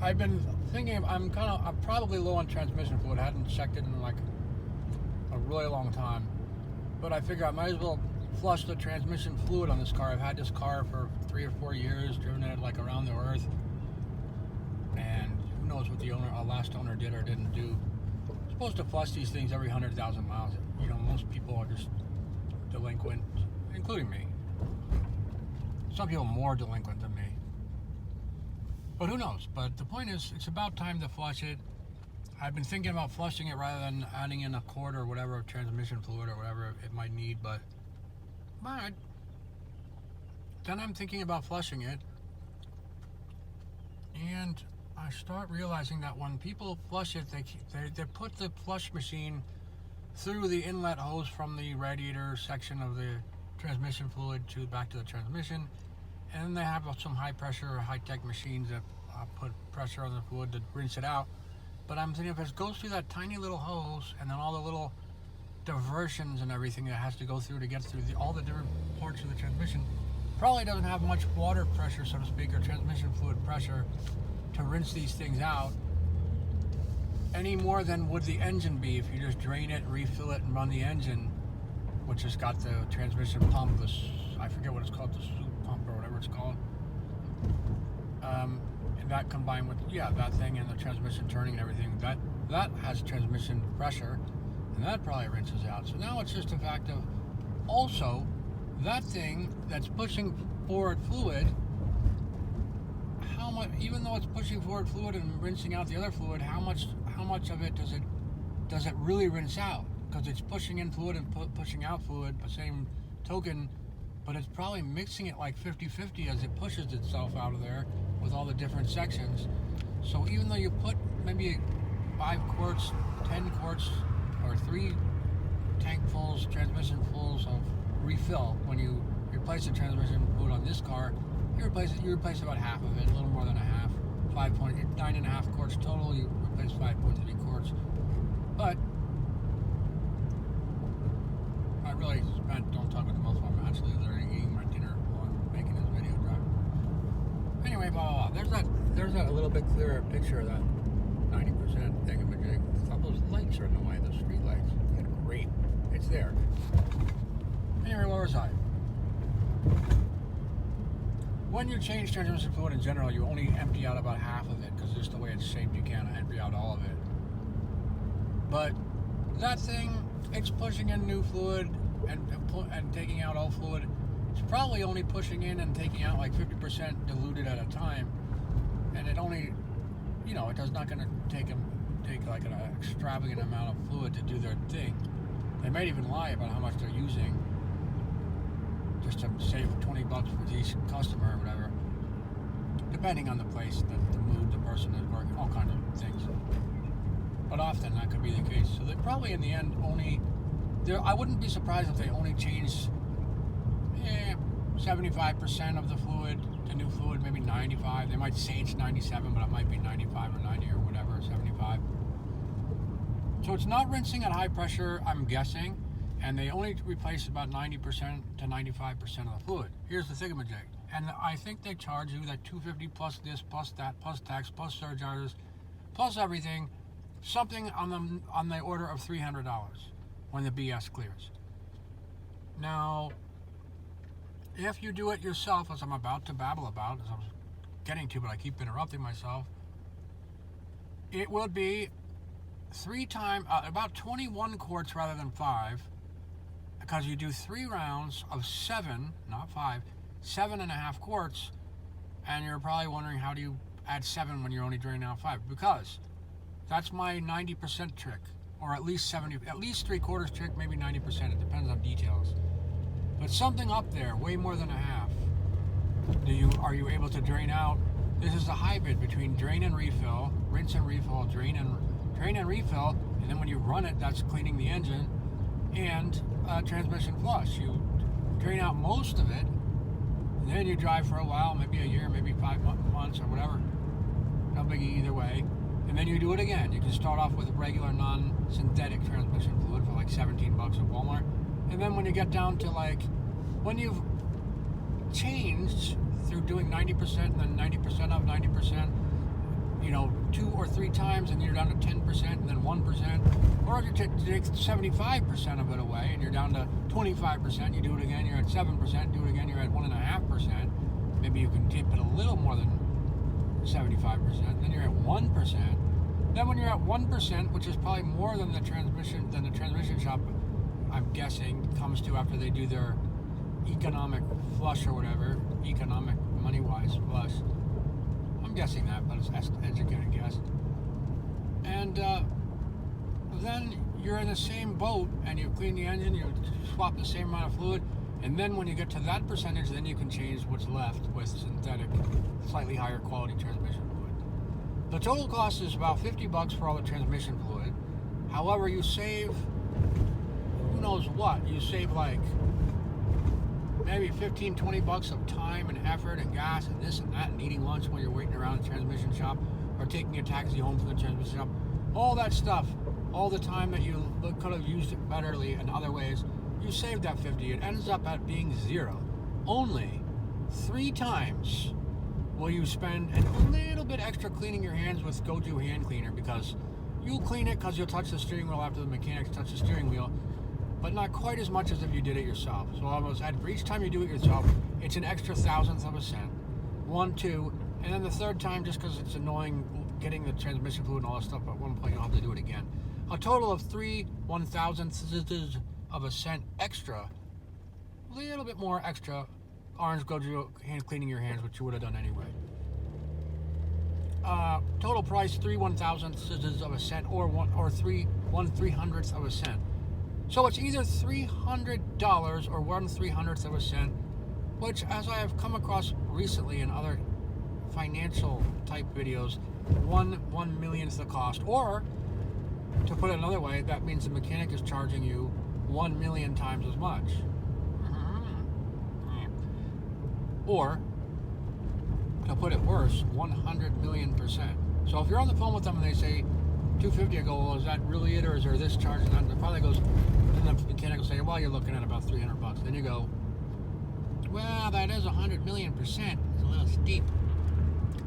I've been thinking, I'm probably low on transmission fluid. I hadn't checked it in like a really long time. But I figure I might as well flush the transmission fluid on this car. I've had this car for 3 or 4 years, driven it like around the earth. And who knows what the last owner did or didn't do. I'm supposed to flush these things every 100,000 miles. You know, most people are just delinquent, including me. Some people more delinquent than me. But who knows? But the point is, it's about time to flush it. I've been thinking about flushing it rather than adding in a quart or whatever of transmission fluid or whatever it might need, but then I'm thinking about flushing it, and I start realizing that when people flush it, they put the flush machine through the inlet hose from the radiator section of the transmission fluid back to the transmission, and then they have some high pressure or high tech machines that put pressure on the fluid to rinse it out. But I'm thinking if it goes through that tiny little hose and then all the little diversions and everything that has to go through to get through all the different parts of the transmission, probably doesn't have much water pressure, so to speak, or transmission fluid pressure to rinse these things out any more than would the engine be if you just drain it, refill it, and run the engine, which has got the transmission pump, I forget what it's called, the soup pump or whatever it's called. And that combined with, that thing and the transmission turning and everything, that has transmission pressure, and that probably rinses out. So now it's just a fact of also that thing that's pushing forward fluid, how much, even though it's pushing forward fluid and rinsing out the other fluid, how much of it does it really rinse out? Because it's pushing in fluid and pushing out fluid, the same token, but it's probably mixing it like 50-50 as it pushes itself out of there with all the different sections. So even though you put maybe 5 quarts, 10 quarts, or 3 tankfuls, transmission fulls of refill, when you replace the transmission fluid on this car, you replace about half of it, a little more than a half. 9.5 quarts total, you replace 5.3 quarts. But I really don't talk with the most I'm actually literally eating my dinner while I'm making this video drive. Anyway, blah, blah, blah. There's that a little bit clearer picture of that 90% thingamajig. All those lights are in the way, the street lights. Yeah, great. It's there. Anyway, where was I? When you change transmission fluid in general, you only empty out about half of it, because just the way it's shaped, you can't empty out all of it. But that thing, it's pushing in new fluid and taking out old fluid. It's probably only pushing in and taking out like 50% diluted at a time, and it only, it does not going to take like an extravagant amount of fluid to do their thing. They might even lie about how much they're using, just to save $20 for each customer or whatever, depending on the place, the mood, the person is working, all kinds of things. But often that could be the case. So they probably in the end I wouldn't be surprised if they only changed 75% of the fluid to new fluid, maybe 95. They might say it's 97, but it might be 95 or 90 or whatever, 75. So it's not rinsing at high pressure, I'm guessing, and they only replace about 90% to 95% of the fluid. Here's the thingamajig. And I think they charge you that $250 plus this, plus that, plus tax, plus surcharges, plus everything, something on the order of $300 when the BS clears. Now, if you do it yourself, as I'm about to babble about, as I was getting to, but I keep interrupting myself, it would be about 21 quarts rather than 5, because you do 3 rounds of 7, not 5, 7.5 quarts, and you're probably wondering, how do you add 7 when you're only draining out 5? Because that's my 90% trick, or at least 3/4 trick, maybe 90%. It depends on details. But something up there, way more than a half. Are you able to drain out? This is a hybrid between drain and refill, rinse and refill, drain and refill, and then when you run it, that's cleaning the engine, and transmission flush. You drain out most of it, and then you drive for a while, maybe a year, maybe 5 months or whatever. No biggie either way. And then you do it again. You can start off with regular non-synthetic transmission fluid for like $17 at Walmart. And then when you get down to when you've changed through doing 90% and then 90% of 90%, 2 or 3 times and you're down to 10% and then 1%, or if you take 75% of it away and you're down to 25%, you do it again, you're at 7%, do it again, you're at 1.5%. Maybe you can dip it a little more than 75%, then you're at 1%. Then when you're at 1%, which is probably more than the transmission shop, I'm guessing, comes to after they do their economic flush or whatever, economic money-wise flush. I'm guessing that, but it's educated guess. And then you're in the same boat and you clean the engine, you swap the same amount of fluid, and then when you get to that percentage, then you can change what's left with synthetic, slightly higher quality transmission fluid. The total cost is about $50 for all the transmission fluid. However, you save, who knows what, you save like maybe $15-20 of time and effort and gas and this and that, and eating lunch when you're waiting around the transmission shop or taking a taxi home from the transmission shop. All that stuff, all the time that you could have used it betterly in other ways, you saved that 50. It ends up at being 0. Only 3 times will you spend a little bit extra cleaning your hands with gOjO hand cleaner, because you'll clean it because you'll touch the steering wheel after the mechanics touch the steering wheel, but not quite as much as if you did it yourself. So almost for each time you do it yourself, it's an extra 1,000th of a cent. 1, 2, and then the third time, just because it's annoying getting the transmission fluid and all that stuff, at one point you'll have to do it again. A total of 3 1,000ths of a cent extra, a little bit more extra, orange gOjO hand cleaning your hands, which you would have done anyway. Total price 3 1,000ths of a cent, or 3 1/300th of a cent. So it's either $300 or 1/300th of a cent, which, as I have come across recently in other financial type videos, 1/1,000,000th the cost. Or, to put it another way, that means the mechanic is charging you 1,000,000 times as much. Or, to put it worse, 100,000,000%. So if you're on the phone with them and they say $250, I go, well, is that really it, or is there this charge? And then probably goes, and the mechanic will say, well, you're looking at about $300. Then you go, well, that is 100,000,000%. It's a little steep.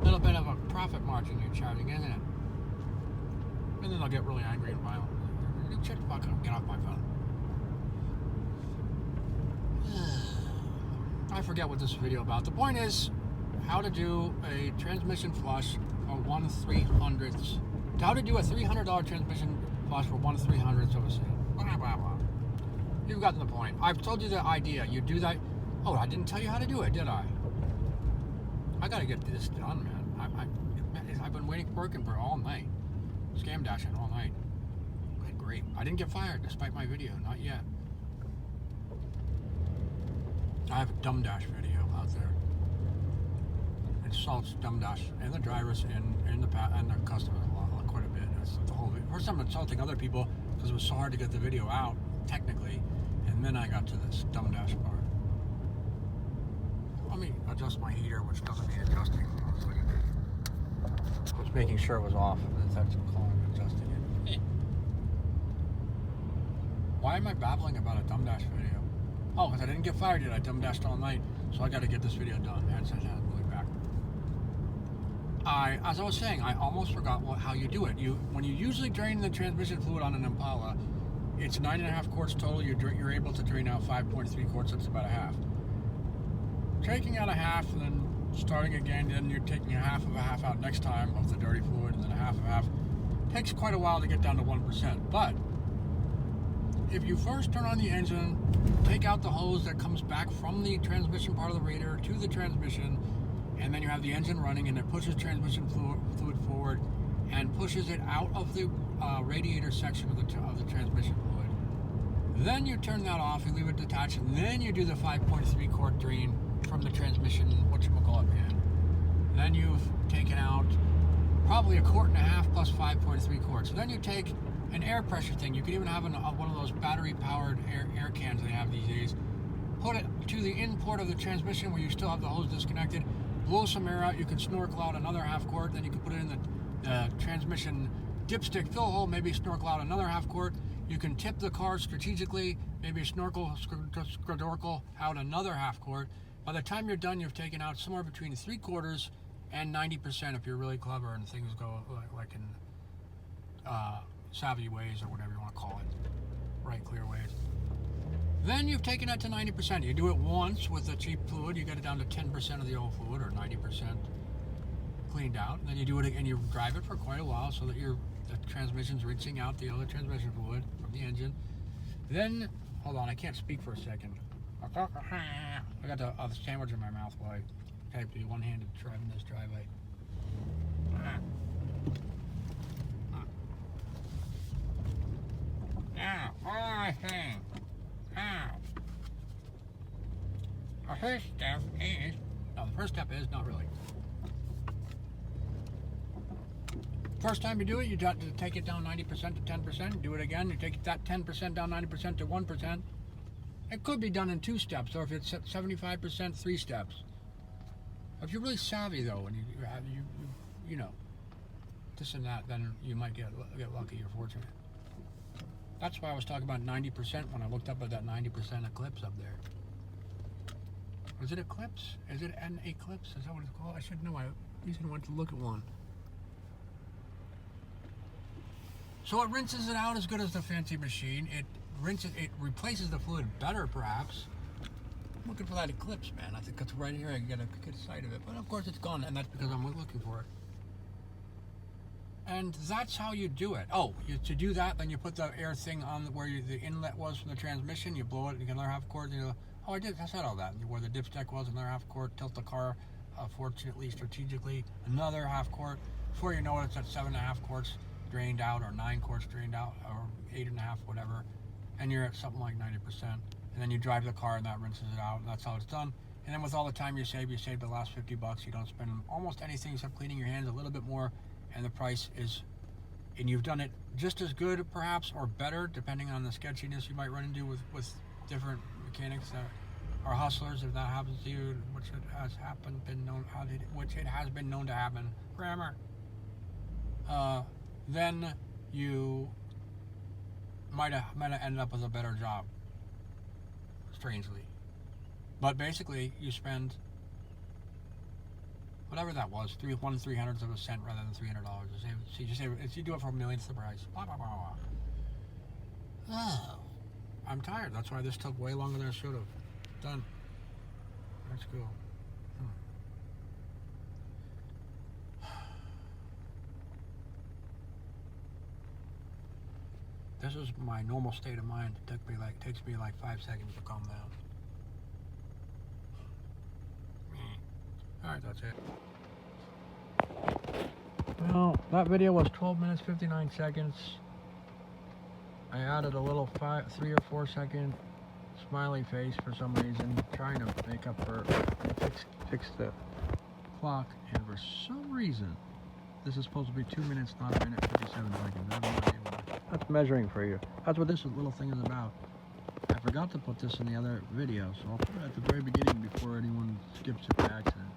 A little bit of a profit margin you're charging, isn't it? And then they'll get really angry and violent. Check the fuck up, get off my phone. I forget what this video about. The point is how to do a transmission flush for 1/300th. How to do a $300 transmission flush for 1/300th of a cent. Blah, blah, blah. You've gotten the point. I've told you the idea. You do that. Oh, I didn't tell you how to do it, did I? I gotta get this done, man. I've been working for all night. Scam dashing all night. Great. I didn't get fired despite my video. Not yet. I have a dumb dash video out there. Insults dumb dash and the drivers and the customers quite a bit. That's the whole video. First I'm insulting other people because it was so hard to get the video out technically, and then I got to this dumb dash part. Let me adjust my heater, which doesn't need adjusting. I was making sure it was off. That's calling adjusting it. Why am I babbling about a dumb dash video? Oh, because I didn't get fired yet. I dumb dashed all night, so I got to get this video done. That's really back. As I was saying, I almost forgot how you do it. When you usually drain the transmission fluid on an Impala, it's 9.5 quarts total. You're able to drain out 5.3 quarts. That's about a half. Taking out a half and then starting again, then you're taking a half of a half out next time of the dirty fluid, and then a half of a half. Takes quite a while to get down to 1%. But if you first turn on the engine, take out the hose that comes back from the transmission part of the radiator to the transmission, and then you have the engine running, and it pushes transmission fluid forward and pushes it out of the radiator section of the transmission fluid. Then you turn that off, you leave it detached, and then you do the 5.3 quart drain from the transmission, pan. Then you've taken out probably 1.5 quarts plus 5.3 quarts. So then you take an air pressure thing. You can even have one of those battery-powered air cans they have these days. Put it to the in port of the transmission where you still have the hose disconnected. Blow some air out. You can snorkel out another 1/2 quart. Then you can put it in the transmission dipstick fill hole. Maybe snorkel out another 1/2 quart. You can tip the car strategically. Maybe snorkel out another 1/2 quart. By the time you're done, you've taken out somewhere between 3/4 and 90% if you're really clever and things go like in savvy ways or whatever you want to call it, right, clear ways. Then you've taken that to 90%. You do it once with a cheap fluid, you get it down to 10% of the old fluid, or 90% cleaned out. And then you do it and you drive it for quite a while so that the transmission's rinsing out the other transmission fluid from the engine. Then, hold on, I can't speak for a second. I got the sandwich in my mouth while I type the one-handed driving this driveway. Now, all thing. The first step is, no, the first step is not really. First time you do it, you take it down 90% to 10%. Do it again, you take that 10% down 90% to 1%. It could be done in 2 steps, or if it's 75%, 3 steps. If you're really savvy though, and you know this and that, then you might get lucky or fortunate. That's why I was talking about 90% when I looked up at that 90% eclipse up there. Is it eclipse? Is it an eclipse? Is that what it's called? I should know. I recently went to look at one. So it rinses it out as good as the fancy machine. It replaces the fluid better, perhaps. I'm looking for that eclipse, man. I think it's right here. I can get a good sight of it. But of course it's gone, and that's because I'm looking for it. And that's how you do it. Oh, to do that, then you put the air thing on where the inlet was from the transmission. You blow it, you get another half cord. You know, oh, I said all that. Where the dipstick was, another half cord. Tilt the car, fortunately, strategically, another half quart. Before you know it, it's at 7.5 quarts drained out, or 9 quarts drained out, or 8.5, whatever. And you're at something like 90%. And then you drive the car, and that rinses it out. And that's how it's done. And then with all the time you save the last $50. You don't spend almost anything except cleaning your hands, a little bit more. And the price is, and you've done it just as good, perhaps, or better, depending on the sketchiness you might run into with different mechanics that are hustlers. If that happens to you, which it has been known to happen, grammar. Then you might have ended up with a better job, strangely. But basically, you spend whatever that was, 1/300th of a cent rather than $300. You do it for a millionth the price. Blah, blah, blah, blah. Oh, I'm tired. That's why this took way longer than it should have. Done. Let's go. This is my normal state of mind. It takes me like 5 seconds to calm down. Alright, that's it. Well, that video was 12 minutes 59 seconds. I added a little 3 or 4 second smiley face for some reason, trying to make up for fix the clock, and for some reason this is supposed to be 2 minutes, not 1 minute 57 seconds. I have no idea why. That's measuring for you. That's what this little thing is about. I forgot to put this in the other video, so I'll put it at the very beginning before anyone skips it by accident.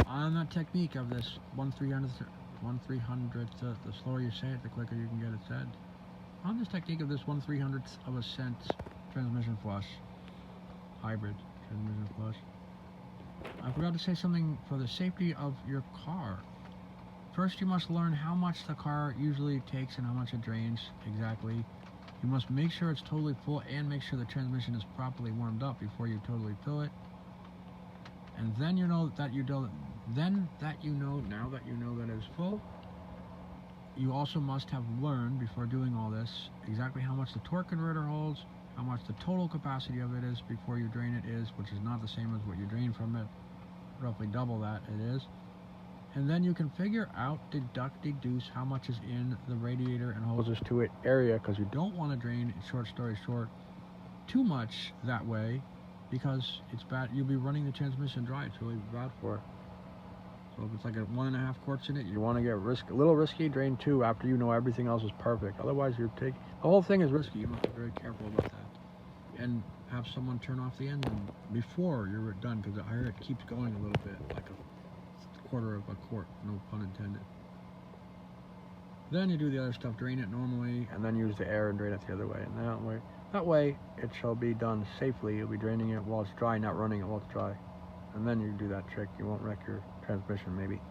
On that technique of this 1/300th, the slower you say it, the quicker you can get it said. On this technique of this 1/300th of a cent transmission flush, hybrid transmission flush, I forgot to say something for the safety of your car. First, you must learn how much the car usually takes and how much it drains exactly. You must make sure it's totally full and make sure the transmission is properly warmed up before you totally fill it. And then you know that now that you know that it's full, you also must have learned before doing all this exactly how much the torque converter holds, how much the total capacity of it is before you drain it is, which is not the same as what you drain from it, roughly double that it is. And then you can figure out, deduce how much is in the radiator and hoses to it area, because you don't want to drain, short story short, too much that way, because it's bad. You'll be running the transmission dry. It's really bad for it. So if it's like 1.5 quarts in it, you want to get a little risky, drain 2 after you know everything else is perfect. Otherwise, the whole thing is risky. You must be very careful about that. And have someone turn off the engine before you're done, because I hear it keeps going a little bit, like a quarter of a quart, no pun intended. Then you do the other stuff, drain it normally, and then use the air and drain it the other way. And that way it shall be done safely. You'll be draining it while it's dry, not running it while it's dry. and then you do that trick. You won't wreck your transmission, maybe.